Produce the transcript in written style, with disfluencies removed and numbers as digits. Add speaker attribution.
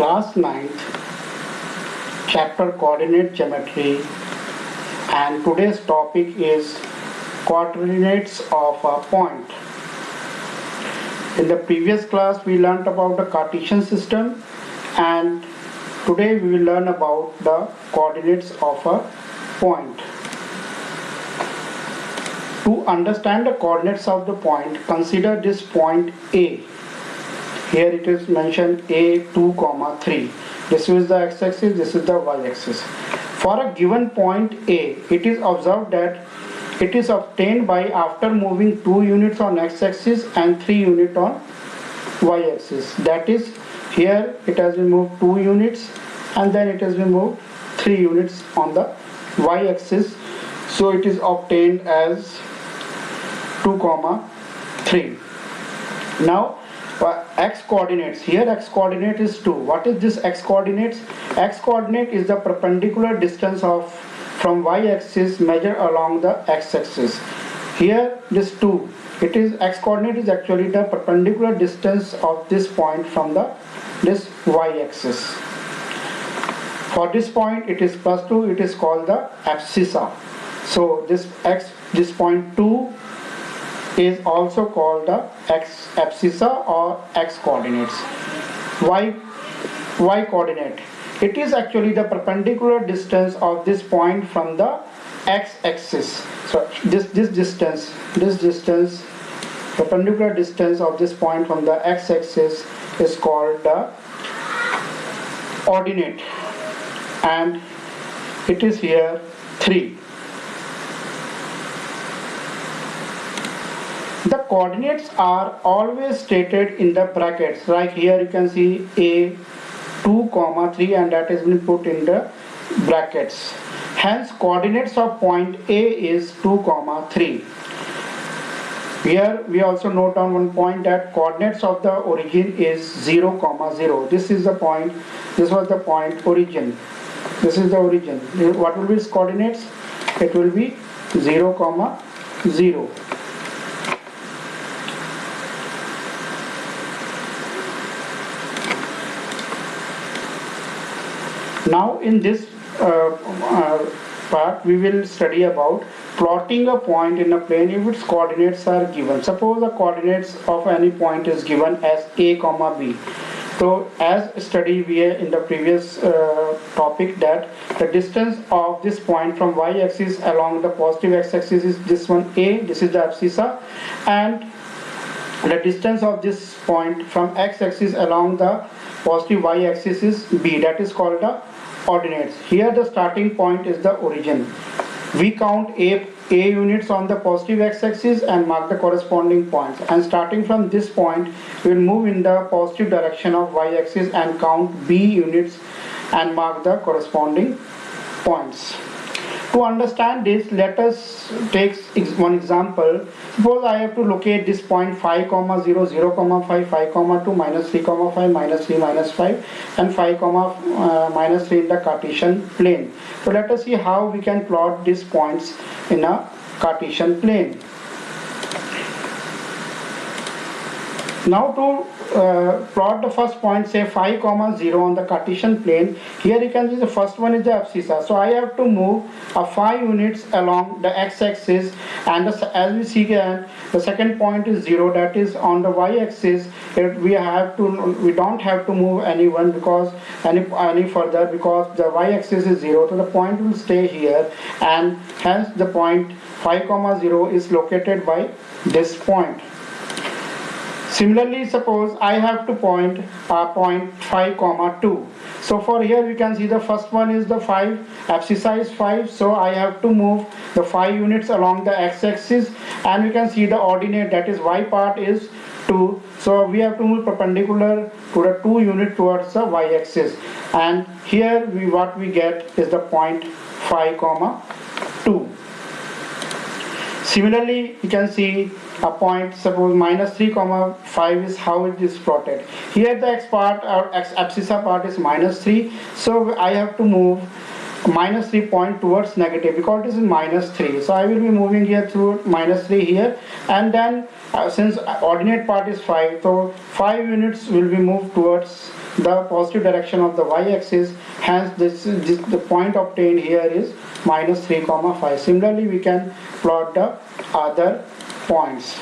Speaker 1: Class 9th, chapter Coordinate Geometry, and today's topic is coordinates of a point. In the previous class we learnt about the Cartesian system, and today we will learn about the coordinates of a point. To understand the coordinates of the point, consider this point A. Here it is mentioned A 2, 3. This is the x-axis, this is the y-axis. For a given point A, it is observed that it is obtained by after moving 2 units on x-axis and 3 units on y-axis. That is, here it has been moved 2 units and then it has been moved 3 units on the y-axis. So it is obtained as 2, 3. Now x coordinates, here x coordinate is 2. What is this x coordinates? X coordinate is the perpendicular distance from y-axis measured along the x-axis. Here this 2, it is x coordinate is actually the perpendicular distance of this point from this y-axis. For this point it is plus 2, it is called the abscissa. So this point 2 is also called the x abscissa or x coordinates. Y coordinate, it is actually the perpendicular distance of this point from the x-axis. So this distance, perpendicular distance of this point from the x-axis is called the ordinate, and it is here 3. The coordinates are always stated in the brackets. Like here you can see A 2, 3, and that has been put in the brackets. Hence coordinates of point A is 2, 3. Here we also note on one point that coordinates of the origin is 0, 0. This is the point, this was the point origin. This is the origin. What will be its coordinates? It will be 0, 0. Now in this part we will study about plotting a point in a plane if its coordinates are given. Suppose the coordinates of any point is given as A, B. So as studied we in the previous topic that the distance of this point from y-axis along the positive x-axis is this one A, this is the abscissa, and the distance of this point from x-axis along the positive y-axis is B, that is called the ordinates. Here the starting point is the origin. We count A units on the positive x-axis and mark the corresponding points, and starting from this point we will move in the positive direction of y-axis and count B units and mark the corresponding points. To understand this, let us take one example. Suppose I have to locate this point 5, 0, 0, 5, 5, 2, minus 3, 5, minus 3, minus 5, and 5, minus 3 in the Cartesian plane. So let us see how we can plot these points in a Cartesian plane. Now to plot the first point, say 5, 0 on the Cartesian plane, here you can see the first one is the abscissa. So I have to move 5 units along the x-axis, and as we see here, the second point is 0, that is on the y-axis. We don't have to move any further because the y-axis is 0, so the point will stay here, and hence the point 5, 0 is located by this point. Similarly, suppose I have to point 5, 2. So for here we can see the first one is the 5, abscissa is 5, so I have to move the 5 units along the x-axis, and we can see the ordinate, that is y part is 2, so we have to move perpendicular to the 2 unit towards the y-axis, and here what we get is the point 5, 2. Similarly, you can see a point, suppose minus 3, 5 is how it is plotted. Here the x part or x abscissa part is minus 3, so I have to move minus 3 point towards negative, because it is minus 3. So I will be moving here through minus 3 here, and then since ordinate part is 5, so 5 units will be moved towards the positive direction of the y-axis. Hence the point obtained here is minus 3 comma 5. Similarly we can plot the other points.